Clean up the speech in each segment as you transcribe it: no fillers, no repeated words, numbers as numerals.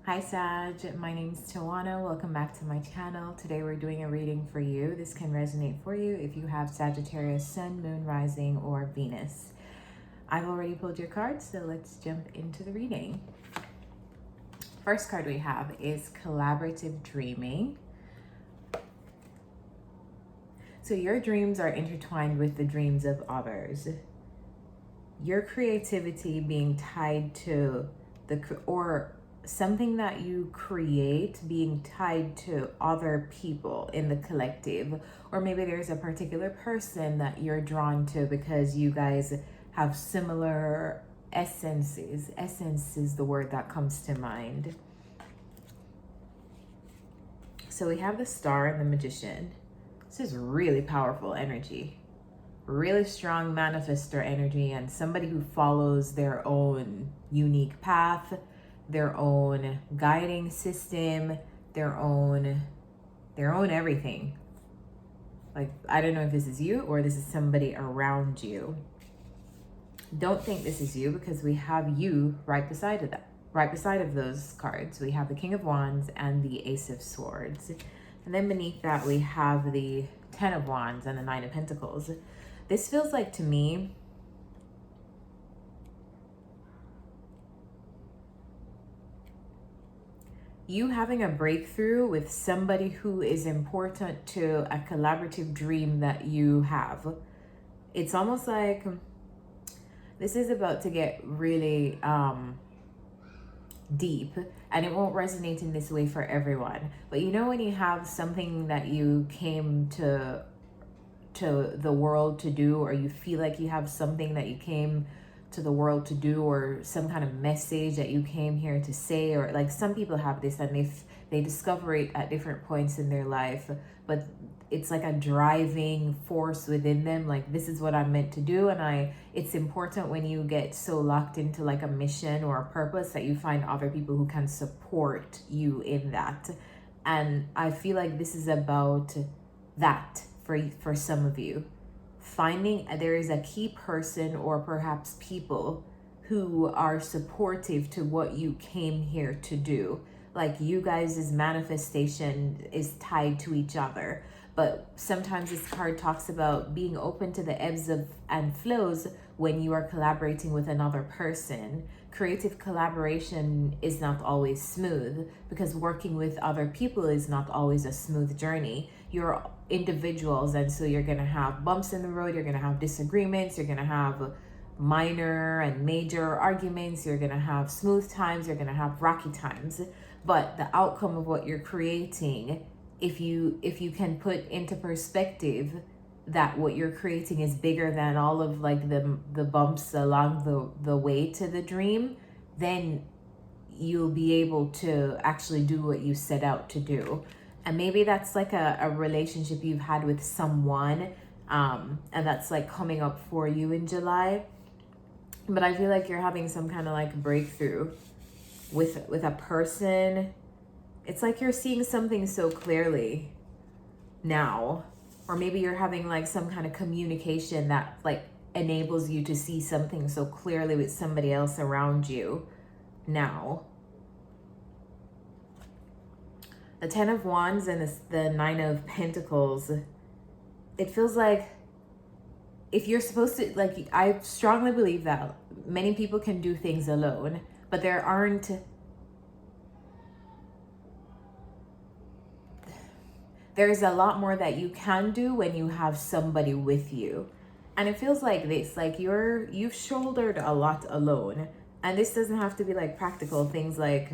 Hi Sag, my name's Tawana. Welcome back to my channel. Today we're doing a reading for you. This can resonate for you if you have Sagittarius, Sun, Moon, Rising, or Venus. I've already pulled your cards, so let's jump into the reading. First card we have is Collaborative Dreaming. So your dreams are intertwined with the dreams of others. Your creativity being tied to something that you create being tied to other people in the collective, or maybe there's a particular person that you're drawn to because you guys have similar essences. Essence is the word that comes to mind. So we have the Star and the Magician. This is really powerful energy, really strong manifestor energy, and somebody who follows their own unique path, their own guiding system, their own everything. Like, I don't know if this is you or this is somebody around you. Don't think this is you, because we have you right beside of that. Right beside of those cards, we have the King of Wands and the Ace of Swords. And then beneath that, we have the Ten of Wands and the Nine of Pentacles. This feels like, to me, you having a breakthrough with somebody who is important to a collaborative dream that you have. It's almost like this is about to get really deep, and it won't resonate in this way for everyone. But you know when you have something that you came to the world to do, or you feel like you have something that you came to the world to do, or some kind of message that you came here to say, or like some people have this and they discover it at different points in their life, but it's like a driving force within them, like, this is what I'm meant to do. And it's important when you get so locked into like a mission or a purpose that you find other people who can support you in that. And I feel like this is about that for some of you. Finding there is a key person or perhaps people who are supportive to what you came here to do. Like, you guys' manifestation is tied to each other. But sometimes this card talks about being open to the ebbs and flows when you are collaborating with another person. Creative collaboration is not always smooth, because working with other people is not always a smooth journey. You're individuals, and so you're going to have bumps in the road, you're going to have disagreements, you're going to have minor and major arguments, you're going to have smooth times, you're going to have rocky times. But the outcome of what you're creating, if you can put into perspective that what you're creating is bigger than all of like the bumps along the way to the dream, then you'll be able to actually do what you set out to do. And maybe that's like a relationship you've had with someone, and that's like coming up for you in July. But I feel like you're having some kind of like breakthrough with a person. It's like you're seeing something so clearly now. Or maybe you're having like some kind of communication that like enables you to see something so clearly with somebody else around you now. The Ten of Wands and the Nine of Pentacles, it feels like if you're supposed to, like, I strongly believe that many people can do things alone, but there's a lot more that you can do when you have somebody with you. And it feels like this, like you've shouldered a lot alone. And this doesn't have to be like practical things, like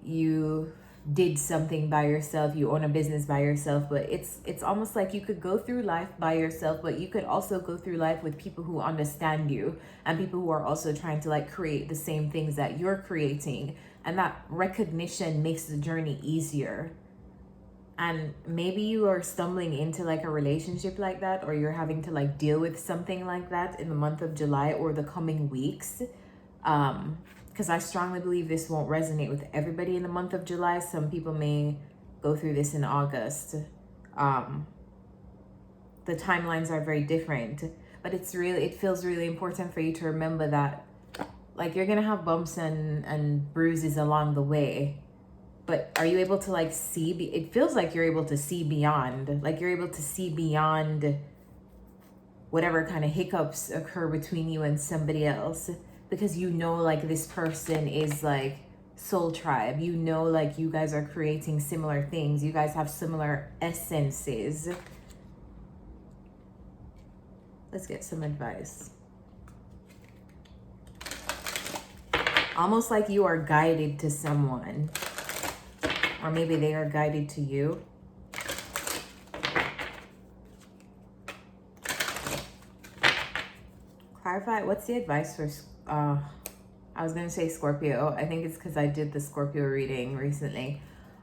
you did something by yourself, you own a business by yourself, but it's almost like you could go through life by yourself, but you could also go through life with people who understand you and people who are also trying to like create the same things that you're creating. And that recognition makes the journey easier. And maybe you are stumbling into like a relationship like that, or you're having to like deal with something like that in the month of July or the coming weeks. Because I strongly believe this won't resonate with everybody in the month of July. Some people may go through this in August. The timelines are very different, but it feels really important for you to remember that like you're gonna have bumps and bruises along the way, but are you able to like see, it feels like you're able to see beyond, like you're able to see beyond whatever kind of hiccups occur between you and somebody else, because you know like this person is like soul tribe, you know, like you guys are creating similar things, you guys have similar essences. Let's get some advice. Almost like you are guided to someone, or maybe they are guided to you. Clarify, what's the advice for, I was going to say Scorpio. I think it's because I did the Scorpio reading recently.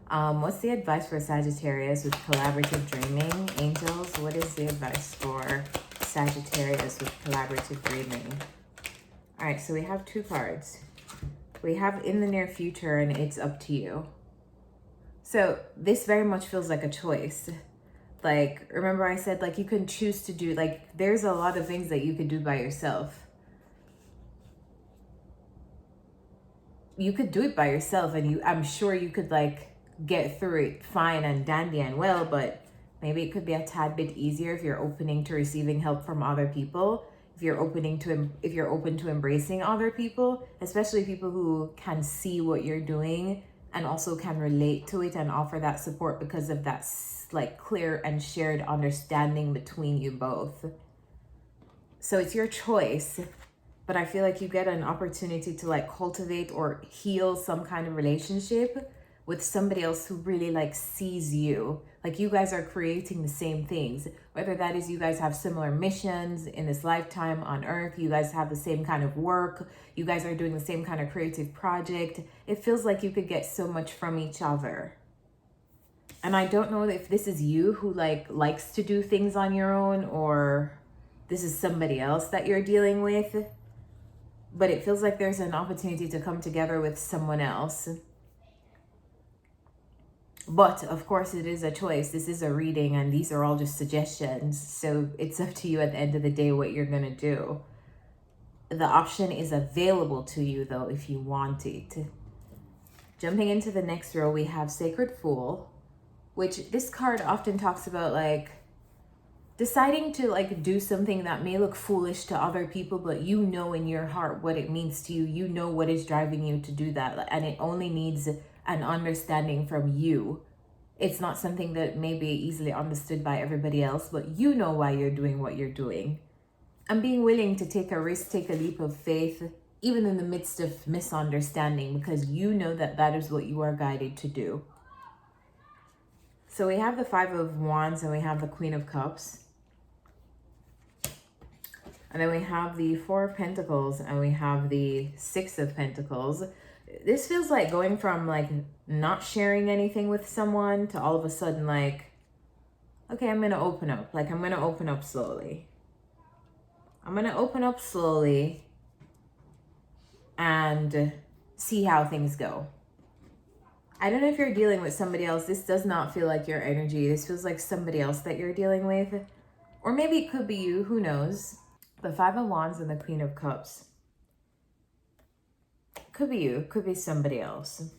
What's the advice for Sagittarius with collaborative dreaming? Angels, what is the advice for Sagittarius with collaborative dreaming? All right, so we have two cards. We have in the near future, and it's up to you. So this very much feels like a choice. Like, remember I said, like, you can choose to do, like, there's a lot of things that you could do by yourself. You could do it by yourself, and I'm sure you could, like, get through it fine and dandy and well, but maybe it could be a tad bit easier if you're opening to receiving help from other people. If you're open to embracing other people, especially people who can see what you're doing and also can relate to it and offer that support because of that like clear and shared understanding between you both. So it's your choice, but I feel like you get an opportunity to like cultivate or heal some kind of relationship with somebody else who really like sees you. Like you guys are creating the same things, whether that is you guys have similar missions in this lifetime on earth, you guys have the same kind of work, you guys are doing the same kind of creative project. It feels like you could get so much from each other. And I don't know if this is you who like likes to do things on your own, or this is somebody else that you're dealing with, but it feels like there's an opportunity to come together with someone else. But of course it is a choice. This is a reading and these are all just suggestions. So it's up to you at the end of the day what you're going to do. The option is available to you though if you want it. Jumping into the next row, we have Sacred Fool, which this card often talks about like deciding to like do something that may look foolish to other people, but you know in your heart what it means to you. You know what is driving you to do that, and it only needs an understanding from you. It's not something that may be easily understood by everybody else, but you know why you're doing what you're doing. And being willing to take a risk, take a leap of faith, even in the midst of misunderstanding, because you know that that is what you are guided to do. So we have the Five of Wands and we have the Queen of Cups. And then we have the Four of Pentacles and we have the Six of Pentacles. This feels like going from like not sharing anything with someone to all of a sudden like, okay, I'm going to open up. Like I'm going to open up slowly. I'm going to open up slowly and see how things go. I don't know if you're dealing with somebody else. This does not feel like your energy. This feels like somebody else that you're dealing with. Or maybe it could be you, who knows? The Five of Wands and the Queen of Cups. Could be you, could be somebody else.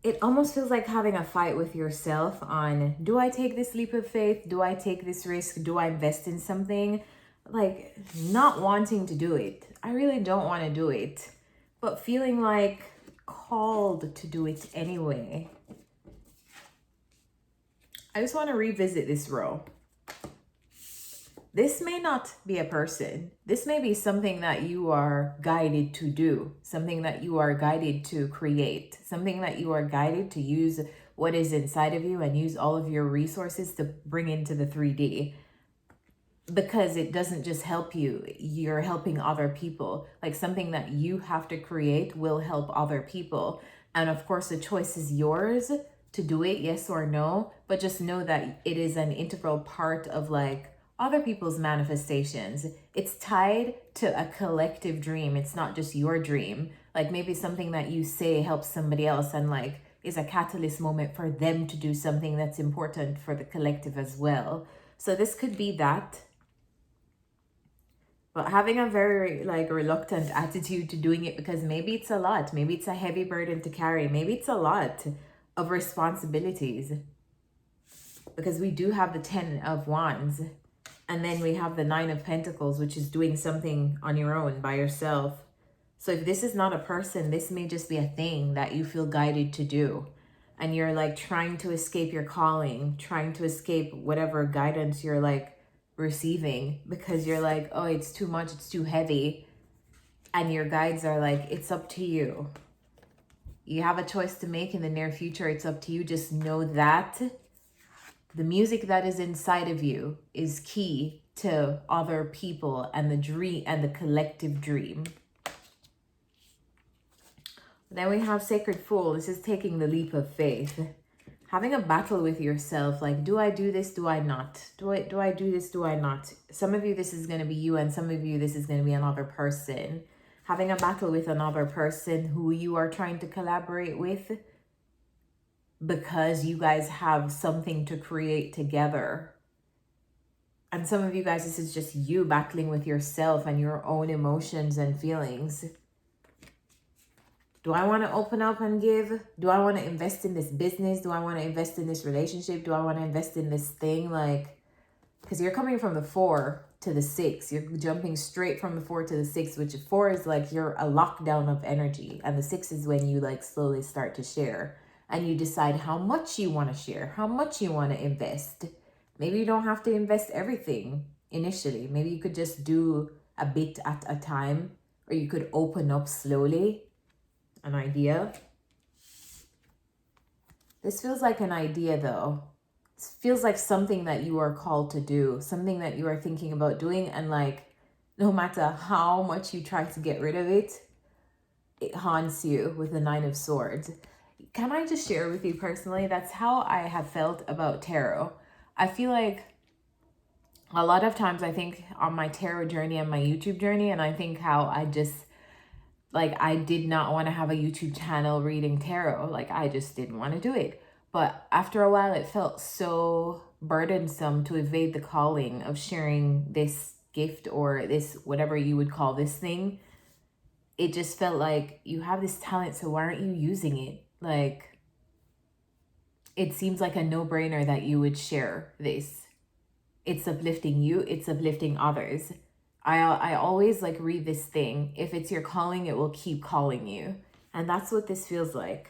It almost feels like having a fight with yourself on, do I take this leap of faith? Do I take this risk? Do I invest in something? Like not wanting to do it. I really don't want to do it, but feeling like called to do it anyway. I just want to revisit this row. This may not be a person. This may be something that you are guided to do, something that you are guided to create, something that you are guided to use what is inside of you and use all of your resources to bring into the 3D. Because it doesn't just help you, you're helping other people. Like something that you have to create will help other people. And of course, the choice is yours to do it, yes or no. But just know that it is an integral part of like other people's manifestations. It's tied to a collective dream. It's not just your dream. Like maybe something that you say helps somebody else and like is a catalyst moment for them to do something that's important for the collective as well. So this could be that. but having a very like reluctant attitude to doing it, because maybe it's a lot, maybe it's a heavy burden to carry, maybe it's a lot of responsibilities, because we do have the 10 of Wands, and then we have the 9 of Pentacles, which is doing something on your own by yourself. So if this is not a person, this may just be a thing that you feel guided to do, and you're like trying to escape your calling, trying to escape whatever guidance you're like receiving, because you're like, oh, it's too much, it's too heavy. And your guides are like, it's up to you. You have a choice to make in the near future. It's up to you. Just know that the music that is inside of you is key to other people and the dream and the collective dream. Then we have Sacred Fool. This is taking the leap of faith. Having a battle with yourself, like, do I do this? Do I not? Do I do this? Do I not? Some of you, this is going to be you, and some of you, this is going to be another person. Having a battle with another person who you are trying to collaborate with, because you guys have something to create together. And some of you guys, this is just you battling with yourself and your own emotions and feelings. Do I want to open up and give? Do I want to invest in this business? Do I want to invest in this relationship? Do I want to invest in this thing? Like, because you're coming from the 4 to the 6. You're jumping straight from the 4 to the 6, which 4 is like you're a lockdown of energy. And the 6 is when you like slowly start to share. And you decide how much you want to share, how much you want to invest. Maybe you don't have to invest everything initially. Maybe you could just do a bit at a time, or you could open up slowly. An idea. This feels like an idea though. This feels like something that you are called to do, something that you are thinking about doing, and like no matter how much you try to get rid of it, it haunts you with the 9 of Swords. Can I just share with you personally, that's how I have felt about tarot. I feel like a lot of times I think on my tarot journey and my YouTube journey, and I think how I just like, I did not want to have a YouTube channel reading tarot. Like, I just didn't want to do it. But after a while, it felt so burdensome to evade the calling of sharing this gift, or this, whatever you would call this thing. It just felt like you have this talent, so why aren't you using it? Like, it seems like a no-brainer that you would share this. It's uplifting you. It's uplifting others. I always like read this thing. If it's your calling, it will keep calling you. And that's what this feels like.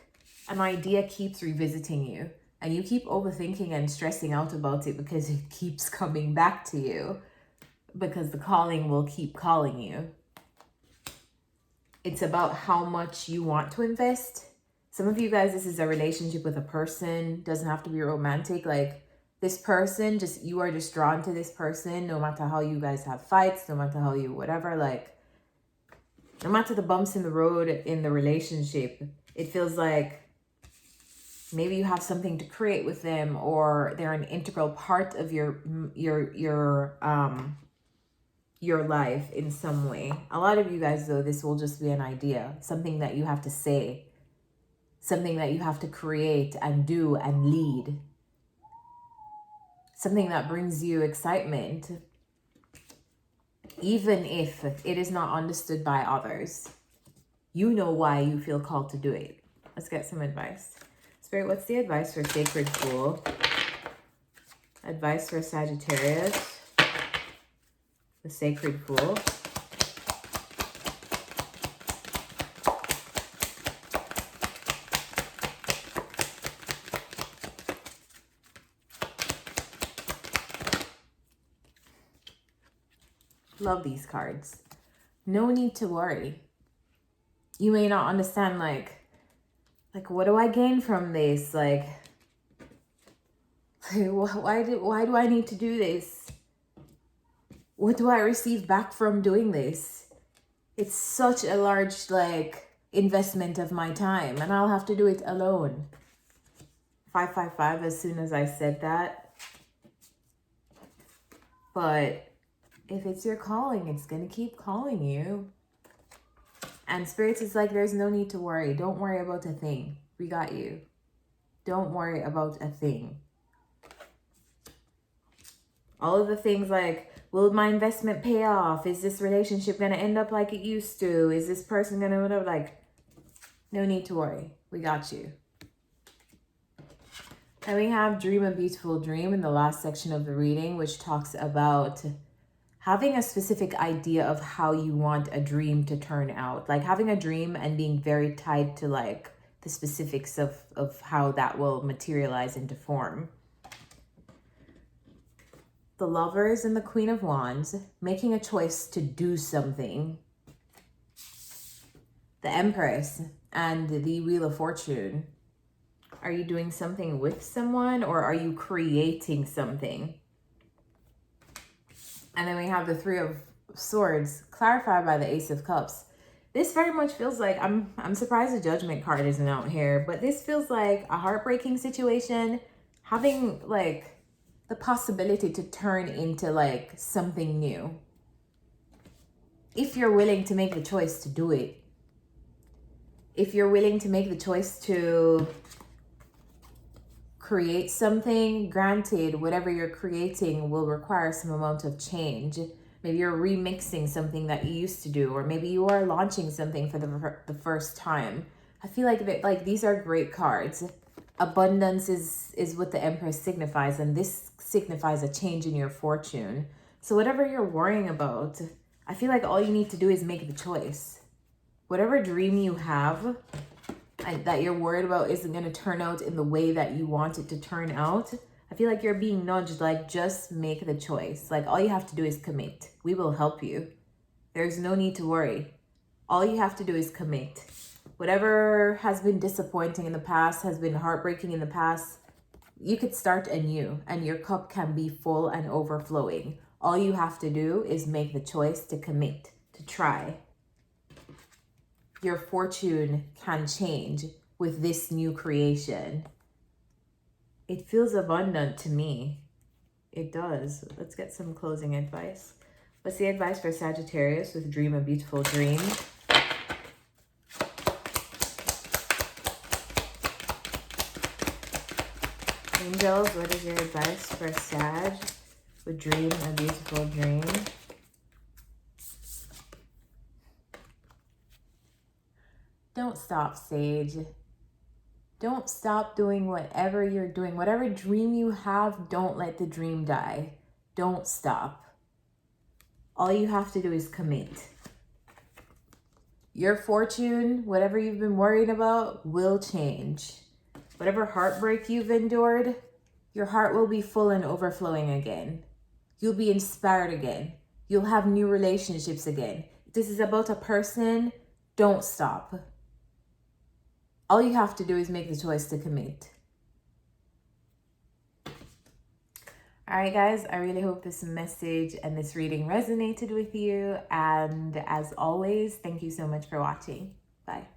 An idea keeps revisiting you, and you keep overthinking and stressing out about it because it keeps coming back to you, because the calling will keep calling you. It's about how much you want to invest. Some of you guys, this is a relationship with a person. Doesn't have to be romantic. Like, this person, just, you are just drawn to this person, no matter how you guys have fights, no matter how you, whatever, like, no matter the bumps in the road in the relationship, it feels like maybe you have something to create with them, or they're an integral part of your life in some way. A lot of you guys, though, this will just be an idea, something that you have to say, something that you have to create and do and lead. Something that brings you excitement, even if it is not understood by others. You know why you feel called to do it. Let's get some advice. Spirit, what's the advice for Sacred Fool? Advice for Sagittarius. The Sacred Fool. Love these cards. No need to worry. You may not understand, like what do I gain from this? Like why do I need to do this? What do I receive back from doing this? It's such a large like investment of my time, and I'll have to do it alone. 555 as soon as I said that. But if it's your calling, it's going to keep calling you. And Spirits is like, there's no need to worry. Don't worry about a thing. We got you. Don't worry about a thing. All of the things like Will my investment pay off? Is this relationship going to end up like it used to? Is this person going to whatever? Like, no need to worry. We got you. And we have Dream a Beautiful Dream in the last section of the reading, which talks about having a specific idea of how you want a dream to turn out. Like having a dream and being very tied to like the specifics of how that will materialize into form. The Lovers and the Queen of Wands, making a choice to do something. The Empress and the Wheel of Fortune. Are you doing something with someone or are you creating something? And then we have the Three of Swords, clarified by the Ace of Cups. This very much feels like, I'm surprised the Judgment card isn't out here, but this feels like a heartbreaking situation, having like the possibility to turn into like something new. If you're willing to make the choice to do it. If you're willing to make the choice to create something, granted, whatever you're creating will require some amount of change. Maybe you're remixing something that you used to do, or maybe you are launching something for the first time. I feel like these are great cards. Abundance is what the Empress signifies, and this signifies a change in your fortune. So whatever you're worrying about, I feel like all you need to do is make the choice. Whatever dream you have and that you're worried about isn't going to turn out in the way that you want it to turn out, I feel like you're being nudged, like, just make the choice. Like, all you have to do is commit. We will help you. There's no need to worry. All you have to do is commit. Whatever has been disappointing in the past, has been heartbreaking in the past, you could start anew and your cup can be full and overflowing. All you have to do is make the choice to commit, to try. Your fortune can change with this new creation. It feels abundant to me. It does. Let's get some closing advice. What's the advice for Sagittarius with Dream a Beautiful Dream? Angels, what is your advice for Sag with Dream a Beautiful Dream? Don't stop, Sage. Don't stop doing whatever you're doing. Whatever dream you have, don't let the dream die. Don't stop. All you have to do is commit. Your fortune, whatever you've been worried about, will change. Whatever heartbreak you've endured, your heart will be full and overflowing again. You'll be inspired again. You'll have new relationships again. If this is about a person, don't stop. All you have to do is make the choice to commit. All right, guys, I really hope this message and this reading resonated with you. And as always, thank you so much for watching. Bye.